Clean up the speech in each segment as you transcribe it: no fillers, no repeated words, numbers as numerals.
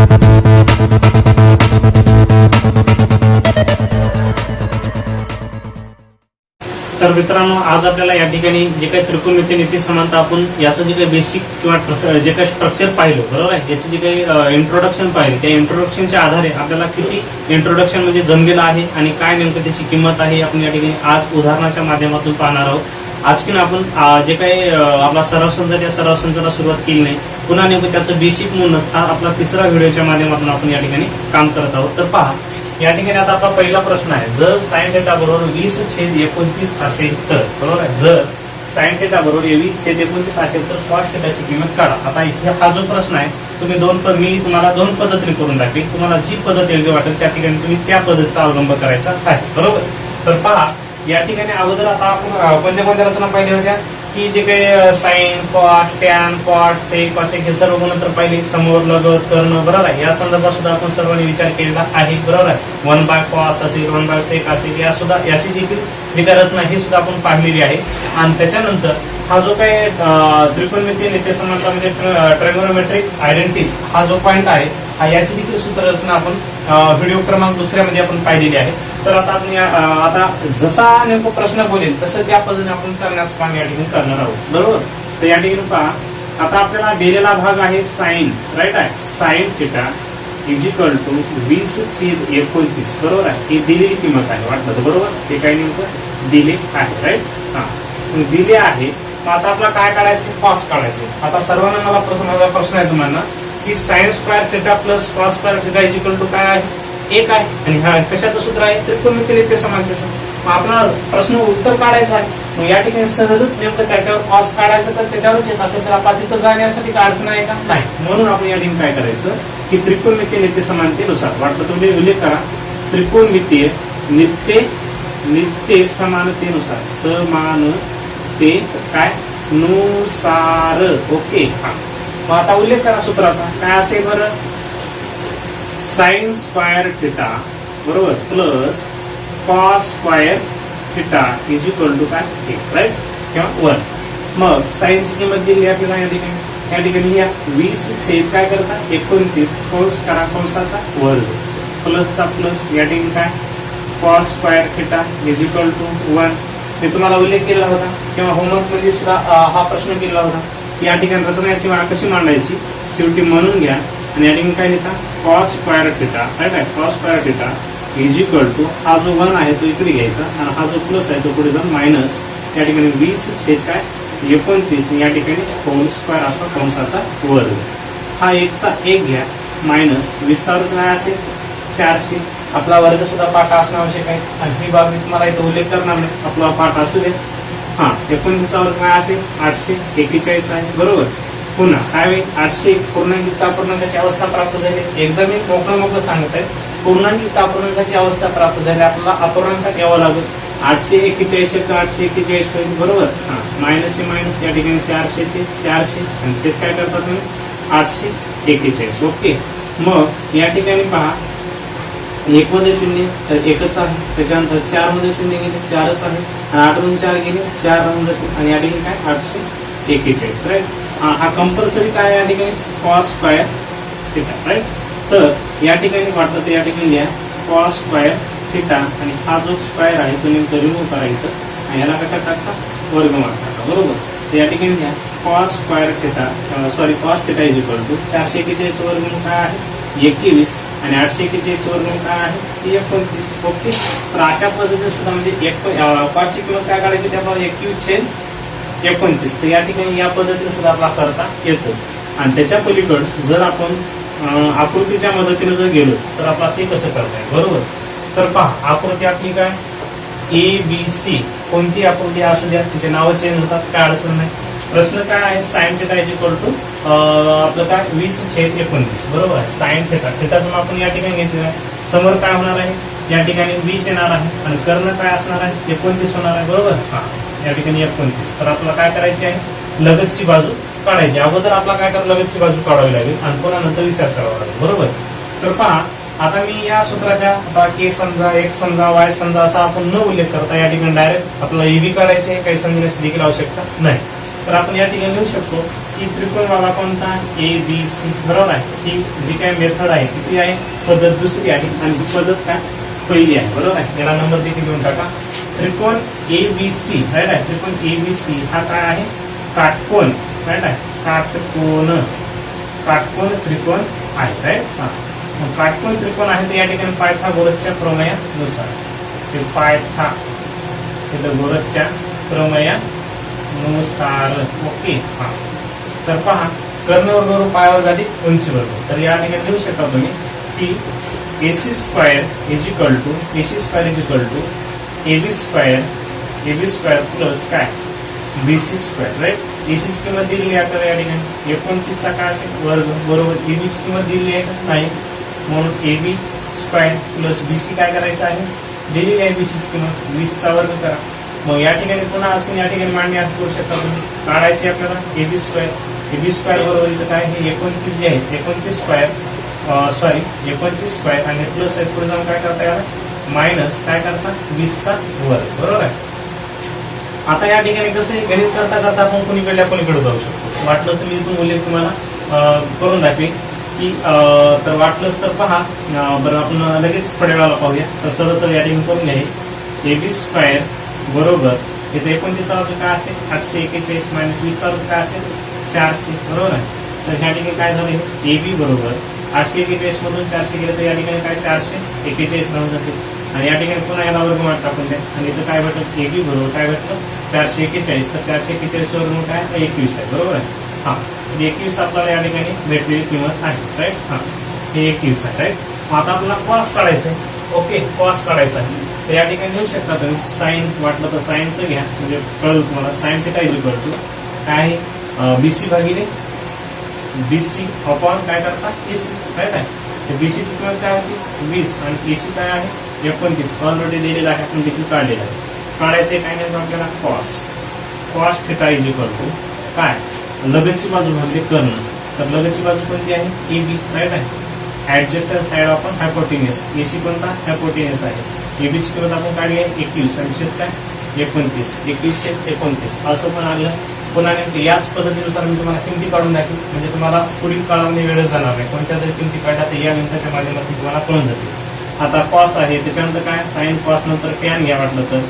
तर मित्रांनो, आज आपल्याला या ठिकाणी जे काही त्रिकोणमितीय नीती समानता आपण याचं जे काही बेसिक किंवा जे काही स्ट्रक्चर पाहिलं, बरोबर आहे, याचे जे काही इंट्रोडक्शन पाहिले, त्या इंट्रोडक्शनच्या आधारे आपल्याला किती इंट्रोडक्शन म्हणजे जमलेलं आहे आणि काय नेमकं त्याची किंमत आहे, आपण या ठिकाणी आज उदाहरणाच्या माध्यमातून पाहणार आहोत. आज की आपण जे काही आपला सराव संच त्या सराव संचाला सुरुवात केली नाही, पुन्हा नेमकं त्याचं बेसिक म्हणूनच हा आपला तिसरा व्हिडिओच्या माध्यमातून आपण या ठिकाणी काम करत आहोत. तर पहा, या ठिकाणी आता आपला पहिला प्रश्न आहे, जर साइन थिटा बरोबर 20/29 असेल तर, बरोबर आहे, जर साइन थिटा बरोबर 20/29 असेल तर कॉस थिटाची किंमत काढा. आता हा जो प्रश्न आहे, तुम्ही मी तुम्हाला दोन पद्धतीने करून दाखवेल. तुम्हाला जी पद्धत योग्य वाटेल त्या ठिकाणी तुम्ही त्या पद्धतीचा अवलंब करायचा आहे, बरोबर. तर पहा, या ठिकाणी अगोदर आता आपण कोणत्या रचना पाहिल्या होत्या की जे काही साइन, कॉस, टॅन, कॉट, सेक, कॉसेक हे सर्व गुणोत्तर पाहिले, समोर, लगत, कर्ण, बरोबर आहे. या संदर्भात सुद्धा आपण सर्वांनी विचार केलेला आहे, बरोबर आहे. 1/cos असेल, 1/sec असेल, या सुद्धा याची जी काही रचना ही सुद्धा आपण पाहिलेली आहे. आणि त्याच्यानंतर हा जो काही त्रिकोणमितीय नीती समानता म्हणजे ट्रायगोनोमेट्रिक आयडेंटिटीज हा जो पॉईंट आहे, हा याची देखील सूत्ररचना आपण व्हिडिओ क्रमांक 2 आपण पाहिलेली आहे. तर आता आपण आता जसा नेमका प्रश्न बोलेल तसं त्या पद्धतीने आपण चालण्याचं काम या ठिकाणी करणार आहोत, बरोबर. तर या ठिकाणी पहा, आता आपल्याला दिलेला भाग आहे साइन, राईट आहे, साइन थिटा इजिकल टू 20/29, बरोबर आहे. ही दिलेली किंमत आहे, वाटलं तर बरोबर, हे काही नेमकं दिले आहे, राईट. हा दिले आहे. मग आता आपल्याला काय काढायचे, कॉस काढायचे. आता सर्वांना मला प्रश्न आहे तुम्हाला की sine square theta plus cos square theta is equal to काय आहे, 1 आहे. आणि हा कशाचं सूत्र आहे, त्रिकोणमितीय नीती समानतेचं. मग आपला प्रश्न उत्तर काढायचं आहे. मग या ठिकाणी सहजच नेमकं त्याच्यावर कॉस काढायचं, तर त्याच्यावरच येत असेल तर आपण तिथं जाण्यासाठी काय अडचण आहे का, नाही. म्हणून आपण या ठिकाणी काय करायचं की त्रिकोणमितीय नीती समानतेनुसार, वाटलं तुम्ही उल्लेख करा, त्रिकोणमितीय नित्य समानतेनुसार, समानते काय नुसार, ओके. हा मग आता उल्लेख करा सूत्राचा, काय असेल बरं, साइन स्क्वायर थिटा बरोबर plus cos square theta is equal to काय, 1, राईट, किंवा 1. मग साइनची किंमत दिली आपल्याला या ठिकाणी या 20 छेद काय करता 29 कंस करा, कंसाचा वर्ग, प्लसचा प्लस, या ठिकाणी काय cos square theta is equal to 1. मी तुम्हाला उल्लेख केला होता किंवा होमवर्क मध्ये सुद्धा हा प्रश्न केला होता. या ठिकाणी रचनाची कशी मांडायची, शेवटी म्हणून घ्या आणि या ठिकाणी काय लिहिता, कॉस स्क्वायर थिटा, राईट आहे, cos square theta is equal to, हा जो 1 आहे तो इकडे घ्यायचा आणि हा जो प्लस आहे तो पुढे जाऊन मायनस, या ठिकाणी 20 छेद काय 29, या ठिकाणी होल स्क्वायर असतो कंसाचा वर्ग. हा 1चा 1 घ्या, मायनस 20चा वर्ग काय असेल 400. आपला वर्ग सुद्धा पाठ असणं आवश्यक आहे आणि ही बाब मी तुम्हाला इथं उल्लेख करणार नाही, आपला पाठ असू दे. हा 29चा वर्ग काय असेल 841 आहे, बरोबर. पुन्हा काय होईल 800 पूर्णांक अपूर्णांकाची अवस्था प्राप्त झाली. एकदा मी मोकळं सांगत आहे, पूर्णांक अपूर्णांकाची अवस्था प्राप्त झाली, आपल्याला अपूर्णांक घ्यावा लागेल. 841 841 होईल, बरोबर. हा मायनसचे मायनस, या ठिकाणी 400 चे 400 आणि छेद काय करता तुम्ही 841, ओके. मग या ठिकाणी पहा, 1 मध्ये 0 तर 1च आहे, त्याच्यानंतर 4 मध्ये 0 गेले 4च आहे, 8 मधून 4 गेले 4 राहून जाते आणि या ठिकाणी काय 841, राईट. हा कंपल्सरी काय या ठिकाणी कॉस स्क्वायर थिटा, राईट. तर या ठिकाणी वाटतं तर या ठिकाणी लिहा कॉस स्क्वायर थिटा आणि हा जो स्क्वायर आहे तो नेमकं रिमूव्ह करायचं आणि याला कशा टाकता, वर्गमूळ टाका, बरोबर. तर या ठिकाणी लिहा cos square theta cos theta is equal to 441 वर्गमूळ काय आहे 21 आणि 841 वर्गमूळ काय आहे 29, ओके. तर अशा पद्धतीने सुद्धा म्हणजे कॉसची किंमत काय काढायची ते आपल्याला 21/29. तर या ठिकाणी या पद्धतीने सुद्धा आपला करता येतो. आणि त्याच्या पलीकडे जर आपण आकृतीच्या मदतीने जर गेलो तर आपला ते कसं करता येईल, बरोबर. तर पहा, आकृती आपली काय ABC, कोणती आकृती असू द्या, तिचे नाव चेंज होतात, काय अडचण नाही. प्रश्न काय आहे, sine theta is equal to आपलं काय 20/29, बरोबर आहे. साइन थिटा, थिटाचं आपण या ठिकाणी घेतलेलं आहे. समोर काय होणार आहे, या ठिकाणी 20 येणार आहे आणि कर्ण काय असणार आहे 29 होणार आहे, बरोबर. हा या ठिकाणी 29. तर आपल्याला काय करायची आहे, लगतची बाजू काढायची. अगोदर आपला काय करावं, लगतची बाजू काढावी लागेल आणि पुन्हा नंतर विचार करावा लागेल, बरोबर. तर पहा, आता मी या सूत्राच्या आता के समजा, x समजा, y समजा असा आपण न उल्लेख करता या ठिकाणी डायरेक्ट आपल्याला EB काढायचे, काही समजण्याची देखील आवश्यकता नाही. तर आपण या ठिकाणी लिहू शकतो की त्रिकोण बघा कोणता ABC, बरोबर आहे. ही जी काही मेथड आहे ती आहे, पद्धत दुसरी आहे आणि ही पद्धत काय पहिली आहे, बरोबर आहे. याला नंबर देखील देऊन टाका. त्रिकोण ABC, राईट आहे. त्रिकोण ABC हा काय आहे, काटकोन, राईट आहे. काटकोन त्रिकोण आहे, राईट. काटकोन त्रिकोण आहे तर या ठिकाणी पायथागोरसच्या प्रमेयानुसार, पायथागोरसच्या प्रमेयानुसार, ओके. हा, तर पहा, कर्ण वर्ग पायावर अधिक उंची वर्ग. तर या ठिकाणी लिहू शकता तुम्ही की AC square is equal to AB square plus काय BC स्क्वेअर, राईट. AC ची किंमत दिलेली आहे आपल्याला या ठिकाणी 29 चा काय असेल वर्ग, बरोबर. AB ची किंमत दिलेली आहे का नाही, म्हणून AB स्क्वेअर प्लस BC काय करायचं आहे, दिलेली आहे BC ची किंमत 20 चा वर्ग करा. मग या ठिकाणी पुन्हा असून या ठिकाणी मांडणी असं करू शकता तुम्ही. काढायचे आपल्याला AB स्क्वेअर बरोबर इथं काय हे 29 जे आहे 29 स्क्वेअर आणि प्लस आहे पुढे जाऊन काय करता याला मायनस काय करता 20 चा वर्ग, बरोबर आहे. आता या ठिकाणी कसं गणित करता करता आपण कोणीकडे जाऊ शकतो. वाटलं तर मी इथून उल्लेख तुम्हाला करून दाखवेन की तर वाटलंच तर पहा. बरं, आपण लगेच थोड्या वेळाला पाहूया. तर सरळ तर या ठिकाणी करून घ्या. AB स्क्वेअर बरोबर इथे 29 चा वर्ग काय असेल 841 मायनस 20 चा वर्ग काय असेल 400, बरोबर आहे. तर या ठिकाणी काय झालं AB बरोबर 841 मधून 400 गेले तर या ठिकाणी काय 441 राहून जाते आणि या ठिकाणी पुन्हा याला वर्गमूळ टाकून द्या आणि इथं काय भेटलं AB बरोबर काय भेटलं 441. तर 441 वर्गमूळ काय 21 आहे, बरोबर आहे. हा, 21 आपल्याला या ठिकाणी भेटलेली किंमत आहे, राईट. हा, हे 21 आहे, राईट. आता आपल्याला कॉस काढायचं आहे, ओके. कॉस काढायचा आहे तर या ठिकाणी लिहू शकता तुम्ही साइन, वाटलं तर साइनचं घ्या म्हणजे कळलं तुम्हाला. Sine theta is equal to काय BC भागिले BC अपॉन काय करता AC, राईट आहे. BC ची किंमत काय होती 20 आणि AC काय आहे 29. ऑलरेडी दिलेला आहे, आपण देखील काढलेला आहे. काढायचे काय नाही आपल्याला cos theta is equal to काय लगतची बाजू भागली कर्ण. तर लगतची बाजू कोणती आहे AB, राईट आहे. ऍडजस्टंट साइड आपण हायपोटेनियस, AC कोणता हायपोटेनियस आहे. AB ची किंमत आपण काढली आहे 21 आणि छेद काय 29 असं पण आलं. पुन्हा नेमकं याच पद्धतीनुसार मी तुम्हाला किमती काढून दाखवेन म्हणजे तुम्हाला पुढील काळामध्ये वेळच जाणार नाही. कोणत्या जरी किमती काढल्या तर या गणिताच्या माध्यमातून तुम्हाला कळून जाते. आता कॉस आहे त्याच्यानंतर काय साइन कॉस नंतर टॅन घ्या वाटलं तर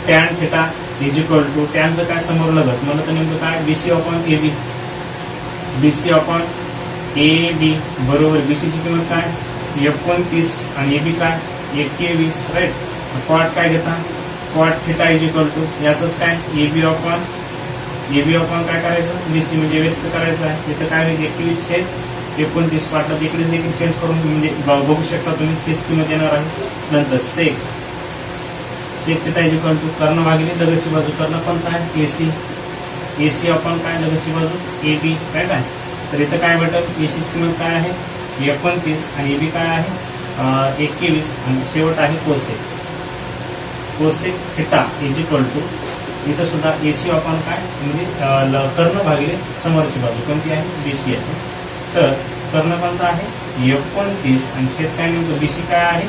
tan theta is equal to टॅनचं काय समोर लगत म्हणलं तर नेमकं काय BC अपॉन AB बरोबर BC ची किंमत काय 29 आणि AB काय 21, राईट. कॉट काय घेता cot theta is equal to याचंच काय AB अपॉन काय करायचं BC म्हणजे व्यस्त करायचं आहे. तिथं काय होईल 21/29 वाटलं इकडे देखील चेंज करून म्हणजे बघू शकता तुम्ही तीच किंमत येणार आहे. नंतर sec theta is equal to कर्ण भागिले लगतची बाजू. कर्ण कोणता आहे AC अपॉन काय लगतची बाजू AB, राईट आहे. तर इथं काय भेटल AC ची किंमत काय आहे 29 आणि AB काय आहे 21 आणि शेवट आहे cosec theta is equal to इथं सुद्धा AC अपॉन काय म्हणजे कर्ण भागिले समोरची बाजू कोणती आहे BC आहे. तर कर्ण कोणता आहे 29 आणि छेद काय नेमकं BC काय आहे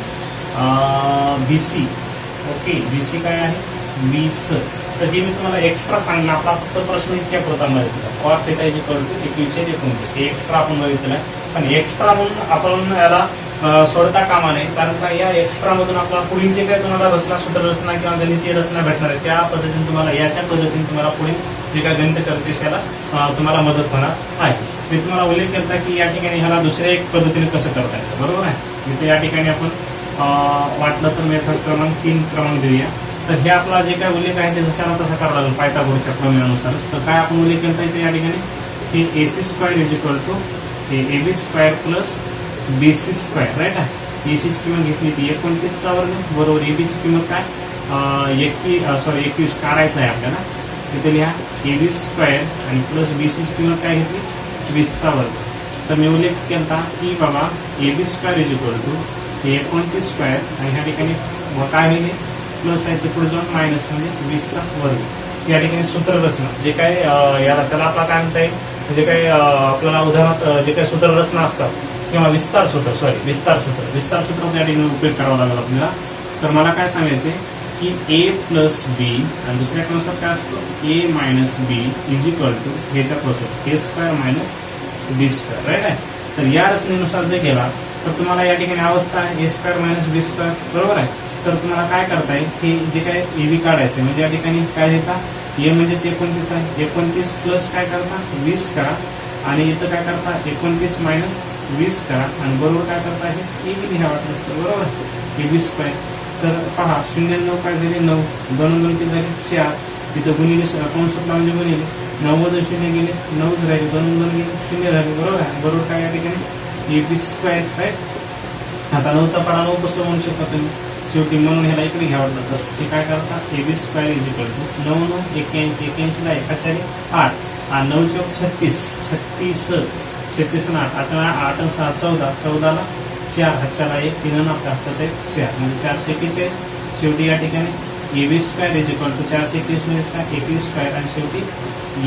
BC, ओके. BC काय आहे 20. तर हे मी तुम्हाला एक्स्ट्रा सांगणार. आपला फक्त प्रश्न इतक्या प्रमाणात cot theta is equal to 21/29 हे एक्स्ट्रा आपण बघितलं आहे. पण एक्स्ट्रा म्हणून आपण याला सोडता कामा नये कारण का या एक्स्ट्रा मधून आपल्याला पुढील जे काही तुम्हाला रचना सूत्ररचना किंवा गणितीय रचना भेटणार आहे त्या पद्धतीने तुम्हाला याच्या पद्धतीने तुम्हाला पुढील जे काही गणित करते याला तुम्हाला मदत होणार आहे. मी तुम्हाला उल्लेख केला की या ठिकाणी ह्याला दुसऱ्या एक पद्धतीने कसं करता येतं, बरोबर आहे. इथे या ठिकाणी आपण वाटलं तर मेथड क्रमांक 3 देऊया. तर हे आपला जे काही उल्लेख आहे ते जशाला तसा करावा लागेल पायथागोरसच्या प्रमेयानुसारच. तर काय आपण उल्लेख केला इथे या ठिकाणी की AC square is equal to AB square plus BC square, right आहे. AC ची किंमत घेतली ती 29 चा वर्ग बरोबर AB ची किंमत काय 21 काढायचं आहे आपल्याला. तिथे लिहा AB स्क्वेअर आणि प्लस BC ची किंमत काय घेतली 20 चा वर्ग. तर मी उल्लेख केला की बाबा AB square is equal to 29 square आणि ह्या ठिकाणी काय होईल प्लस आहे ते पुढे जाऊन मायनस म्हणजे 20 चा वर्ग. या ठिकाणी सूत्ररचना जे काही याला त्याला आपला काय म्हणता येईल जे काही आपल्याला उदाहरणात जे काही सूत्ररचना असतात किंवा विस्तार सूत्र या ठिकाणी उपयोग करावा लागेल आपल्याला. तर मला काय सांगायचे की ए प्लस बी आणि दुसऱ्या कंसात काय असतो A minus B is equal to ह्याच्या process A square minus B square right आहे. तर या रचनेनुसार जे गेला तर तुम्हाला या ठिकाणी अवस्था आहे ए स्क्वेअर मायनस बी स्क्वेअर बरोबर आहे. तर तुम्हाला काय करता येईल हे जे काय एबी काढायचं म्हणजे या ठिकाणी काय देता ए म्हणजेच 29 आहे 29 प्लस काय करता 20 करा आणि इथं काय करता 29 मायनस 20 करा आणि बरोबर काय करता हे एबी लिहा वाटलं असतं बरोबर आहे एबी स्क्वेअर. तर पहा 0 काय झाले 9 2 2 किती झाले 4 तिथं गुणिले कंसात म्हणजे गुणिले 9 मधून 0 गेले 9च राहिले 2 2 गेले 0 झाले बरोबर आहे. बरोबर काय या ठिकाणी एबी स्क्वेअर राईट. आता 9चा पाडा 9 कसं म्हणू शकता तुम्ही शेवटी म्हणून ह्याला इकडे घ्यावं लागतं तर ते काय करतात AB square is equal to 9 9 81 81 ला 1 8 आणि 9 चौक 36 36 36 आणि 8 आता 8 आणि 6 14 14 ला 4 हातच्याला 1 3 आणि हातचा 4 म्हणजे 441. शेवटी या ठिकाणी AB square is equal to 421 म्हणजे काय 21 स्क्वेअर आणि शेवटी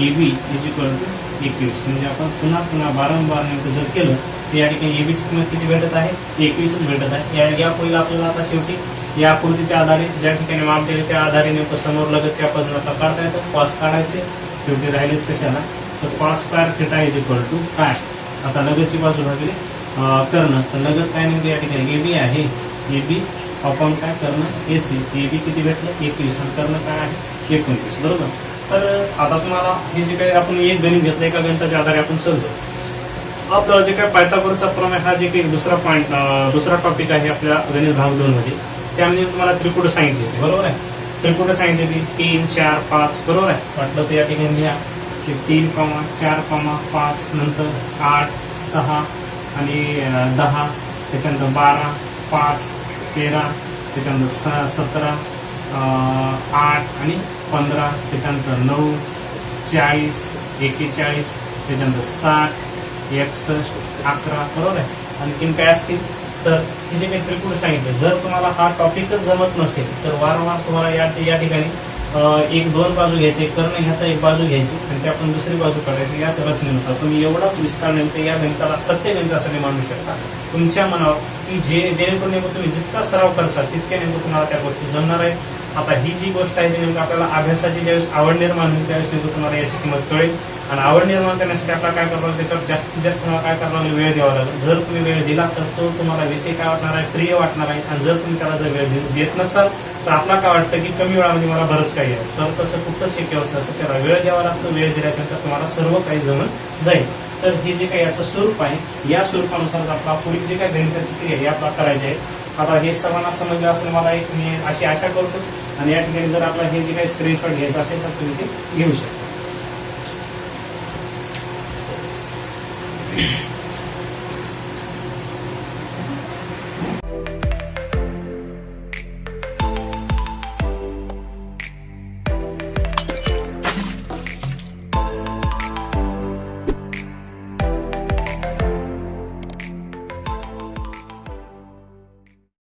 एबी इज इक्वल टू 21 म्हणजे आपण पुन्हा पुन्हा वारंवार नेमकं जर केलं तर या ठिकाणी एबीची किंमत किती भेटत आहे 21च भेटत आहे. या पहिला आपल्याला आता शेवटी या आकृतीच्या आधारे ज्या ठिकाणी माप दिले त्या आधारे नेमकं समोर लगत त्या पद्धतीनं काढता येतं कॉस काढायचे शेवटी राहिलेच कशाला तर cos square theta is equal to काय आता लगतची बाजू भागली कर्ण तर लगत काय नेमकं या ठिकाणी एबी आहे एबी अपॉन काय कर्ण एसी एबी किती भेटलं 21 आणि कर्ण काय आहे 29 बरोबर. तर आता तुम्हाला हे जे काही आपण एक गणित घेतलं एका गणिताच्या आधारे आपण समजू आपल्याला जे काय पायथागोरसचा प्रमेय हा जे काही दुसरा पॉईंट दुसरा टॉपिक आहे आपल्या गणित भाग 2 मध्ये त्यामध्ये तुम्हाला त्रिपुट सांगितले बरोबर आहे. त्रिपुट सांगितलेली 3 4 5 बरोबर आहे. वाटलं तर या ठिकाणी घ्या 3, 4, 5 नंतर 8 6 आणि 10 त्याच्यानंतर 12 5 13 त्याच्यानंतर 17 8 आणि 15 त्याच्यानंतर 9 40 41 त्याच्यानंतर 60 61 11 बरोबर आहे. आणखीन काय असतील तर हे जे काही त्रिपुट सांगितले जर तुम्हाला हा टॉपिकच जमत नसेल तर वारंवार तुम्हाला या ठिकाणी 1-2 बाजू घ्यायचे कर्ण ह्याचा एक बाजू घ्यायची आणि ते आपण दुसरी बाजू काढायची या रचनेनुसार तुम्ही एवढाच विस्तार नेमकं या गणिताला प्रत्येक गणितासाठी मांडू शकता तुमच्या मनावर की जेणेकरून नेमकं तुम्ही जितका सराव करता तितके नेमकं तुम्हाला त्या गोष्टी जमणार आहे. आता ही जी गोष्ट आहे ती नेमकं आपल्याला अभ्यासाची ज्यावेळेस आवड निर्माण होईल त्यावेळेस नेमकं तुम्हाला याची किंमत कळेल आणि आवड निर्माण करण्यासाठी आपल्याला काय करावं त्याच्यावर जास्तीत जास्त तुम्हाला काय करावं वेळ द्यावा लागेल. जर तुम्ही वेळ दिला तर तो तुम्हाला विषय काय वाटणार आहे प्रिय वाटणार आहे आणि जर तुम्ही त्याला जर वेळ देत नसाल तर आपल्याला काय वाटतं की कमी वेळामध्ये मला बरंच काही आहे तर तसं कुठंच शक्य होत नसतं. त्याला वेळ द्यावा लागतो वेळ दिल्यानंतर तुम्हाला सर्व काही जमून जाईल. तर हे जे काही याचं स्वरूप आहे या स्वरूपानुसार आपला पुढील जे काही गणिताची क्रिया हे आपल्याला करायची आहे. आता हे सर्वांना समजलं असेल मला एक मी अशी आशा करतो आणि या ठिकाणी जर आपला हे जे काही स्क्रीनशॉट घ्यायचं असेल तर तुम्ही ते घेऊ शकता.